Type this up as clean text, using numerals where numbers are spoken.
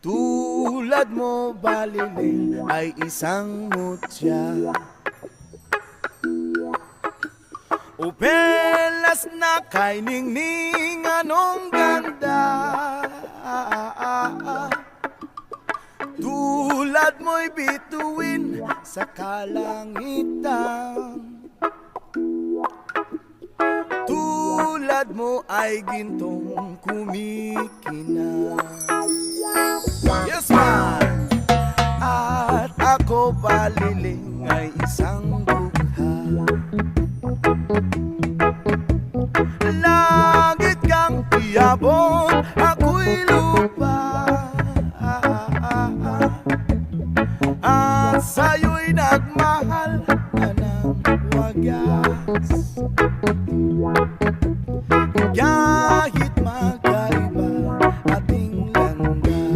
Tulad mo baliling ay isang mutya, upelas na kay ningning anong ganda. Tulad mo'y bituin sa kalangitan, tulad mo ay gintong kumikinang. Yes man! At ako baliling ay isang dukha, langit kang iabot, ako'y lupa. At sa'yo